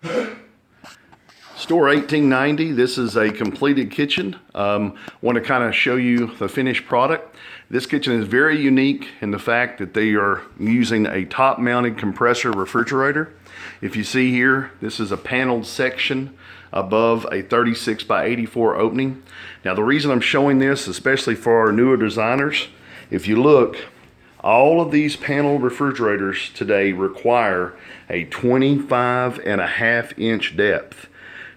Store 1890, this is a completed kitchen. Want to kind of show you the finished product. This kitchen is very unique in the fact that they are using a top mounted compressor refrigerator. If you see here, this is a paneled section above a 36 by 84 opening. Now the reason I'm showing this, especially for our newer designers, if you look, all of these panel refrigerators today require a 25.5-inch depth.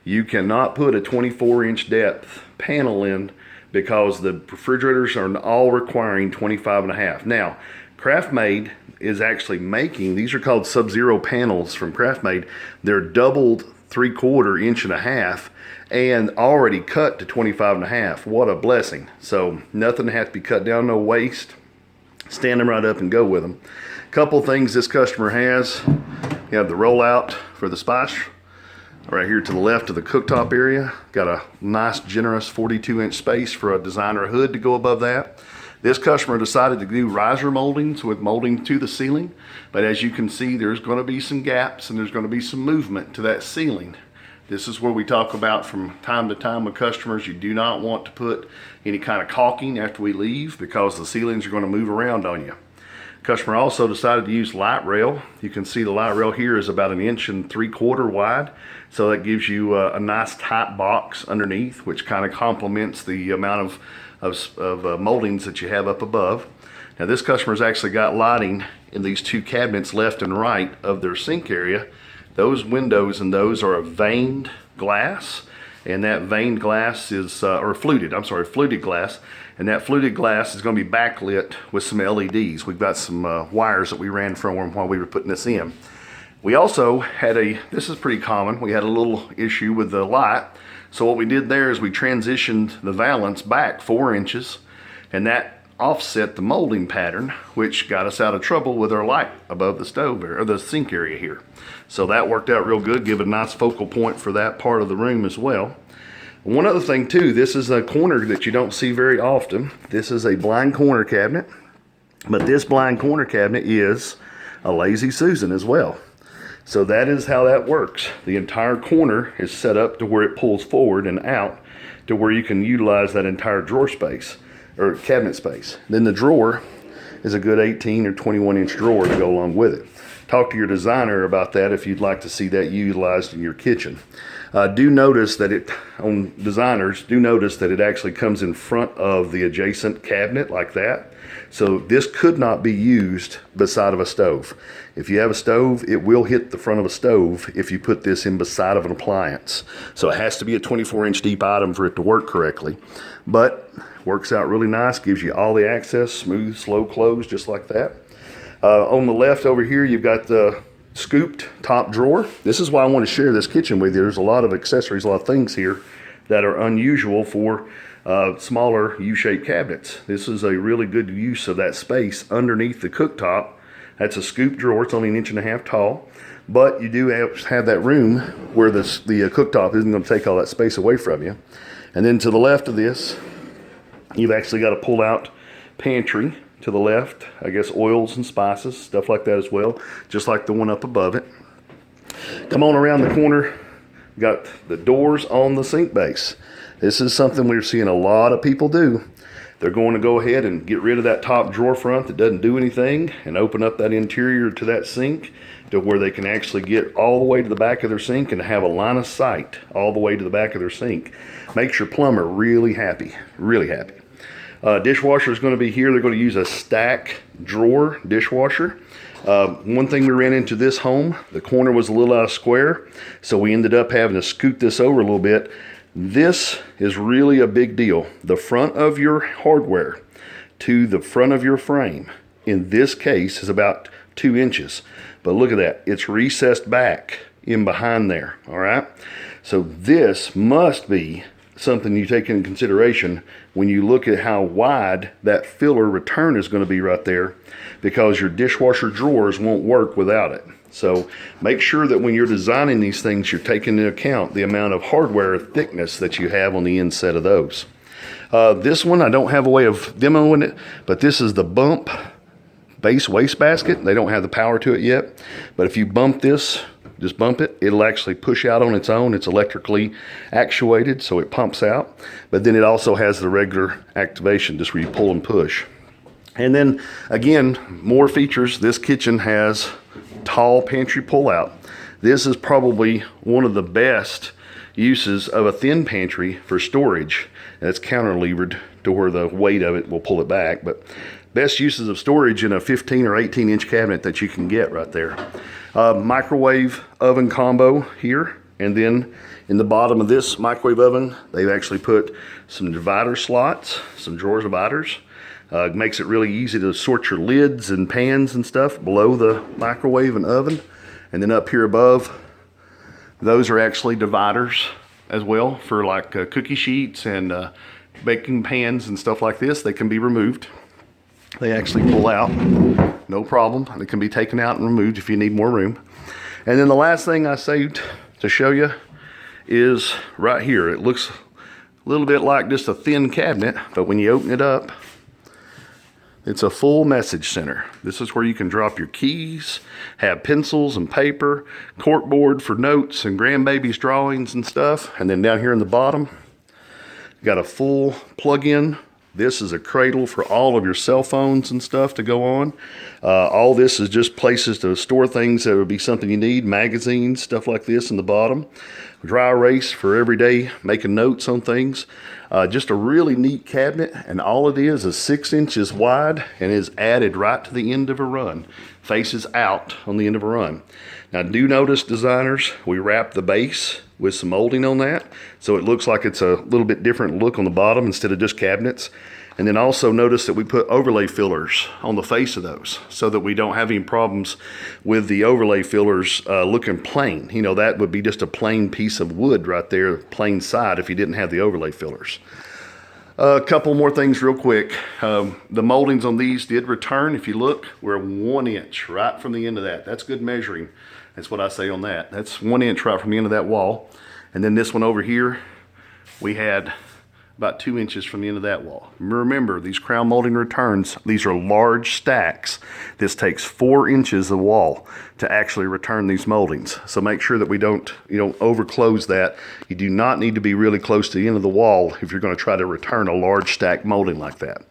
You cannot put a 24-inch depth panel in because the refrigerators are all requiring 25.5. Now, KraftMaid is actually making, these are called Sub-Zero panels from KraftMaid. They're doubled 3/4 inch and a half and already cut to 25.5. What a blessing. So nothing has to be cut down, no waste. Stand them right up and go with them. Couple things this customer has. You have the rollout for the spice right here to the left of the cooktop area. Got a nice generous 42-inch space for a designer hood to go above that. This customer decided to do riser moldings with molding to the ceiling, but as you can see, there's going to be some gaps and there's going to be some movement to that ceiling. This is where we talk about from time to time with customers, you do not want to put any kind of caulking after we leave because the ceilings are going to move around on you. Customer also decided to use light rail. You can see the light rail here is about 1.75 inches wide. So that gives you a nice tight box underneath, which kind of complements the amount of moldings that you have up above. Now this customer's actually got lighting in these two cabinets left and right of their sink area. Those windows and those are a veined glass, and that veined glass is, fluted glass, and that fluted glass is going to be backlit with some LEDs. We've got some wires that we ran from them while we were putting this in. We also had this is pretty common, we had a little issue with the light. So what we did there is we transitioned the valance back 4 inches, and that offset the molding pattern, which got us out of trouble with our light above the stove or the sink area here. So that worked out real good, give a nice focal point for that part of the room as well. One other thing too, this is a corner that you don't see very often. This is a blind corner cabinet, but this blind corner cabinet is a Lazy Susan as well. So that is how that works. The entire corner is set up to where it pulls forward and out to where you can utilize that entire drawer space or cabinet space. Then the drawer is a good 18 or 21-inch drawer to go along with it. Talk to your designer about that if you'd like to see that utilized in your kitchen. Do notice that it actually comes in front of the adjacent cabinet like that. So this could not be used beside of a stove. If you have a stove, it will hit the front of a stove if you put this in beside of an appliance. So it has to be a 24-inch deep item for it to work correctly. But works out really nice, gives you all the access, smooth, slow close, just like that. On the left over here, you've got the scooped top drawer. This is why I want to share this kitchen with you. There's a lot of accessories, a lot of things here that are unusual for smaller U-shaped cabinets. This is a really good use of that space underneath the cooktop. That's a scoop drawer. It's only 1.5 inches tall, but you do have that room where the cooktop isn't going to take all that space away from you. And then to the left of this, you've actually got a pull-out pantry. To the left, I guess oils and spices, stuff like that as well, just like the one up above it. Come on around the corner, got the doors on the sink base. This is something we're seeing a lot of people do. They're going to go ahead and get rid of that top drawer front that doesn't do anything and open up that interior to that sink to where they can actually get all the way to the back of their sink and have a line of sight all the way to the back of their sink. Makes your plumber really happy, really happy. Dishwasher is going to be here. They're going to use a stack drawer dishwasher. One thing we ran into this home, the corner was a little out of square, so we ended up having to scoot this over a little bit. This is really a big deal. The front of your hardware to the front of your frame, in this case, is about 2 inches. But look at that. It's recessed back in behind there, all right? So this must be something you take into consideration when you look at how wide that filler return is going to be right there, because your dishwasher drawers won't work without it. So make sure that when you're designing these things, you're taking into account the amount of hardware thickness that you have on the inside of those. This one, I don't have a way of demoing it, but this is the bump base wastebasket. They don't have the power to it yet, but if you bump this just bump it. It'll actually push out on its own. It's electrically actuated, so it pumps out. But then it also has the regular activation, just where you pull and push. And then again, more features. This kitchen has tall pantry pull-out. This is probably one of the best uses of a thin pantry for storage. And it's counter-levered to where the weight of it will pull it back. But best uses of storage in a 15 or 18 inch cabinet that you can get right there. Microwave oven combo here. And then in the bottom of this microwave oven, they've actually put some divider slots, some drawer dividers. It makes it really easy to sort your lids and pans and stuff below the microwave and oven. And then up here above, those are actually dividers as well for like cookie sheets and baking pans and stuff like this. They can be removed. They actually pull out, no problem. They can be taken out and removed if you need more room. And then the last thing I saved to show you is right here. It looks a little bit like just a thin cabinet, but when you open it up, it's a full message center. This is where you can drop your keys, have pencils and paper, corkboard for notes and grandbabies' drawings and stuff. And then down here in the bottom, you got a full plug-in. This is a cradle for all of your cell phones and stuff to go on. All this is just places to store things that would be something you need, magazines, stuff like this in the bottom. Dry erase for every day, making notes on things. Just a really neat cabinet, and all it is 6 inches wide and is added right to the end of a run. Faces out on the end of a run. Now do notice, designers, we wrap the base with some molding on that, so it looks like it's a little bit different look on the bottom instead of just cabinets. And then also notice that we put overlay fillers on the face of those so that we don't have any problems with the overlay fillers looking plain. You know, that would be just a plain piece of wood right there, plain side, if you didn't have the overlay fillers. A couple more things real quick. The moldings on these did return. If you look, we're 1 inch right from the end of that. That's good measuring. That's what I say on that. That's 1 inch right from the end of that wall. And then this one over here, we had about 2 inches from the end of that wall. Remember, these crown molding returns, these are large stacks. This takes 4 inches of wall to actually return these moldings. So make sure that we don't overclose that. You do not need to be really close to the end of the wall if you're going to try to return a large stack molding like that.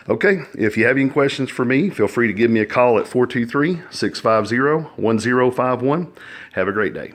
Okay, if you have any questions for me, feel free to give me a call at 423-650-1051. Have a great day.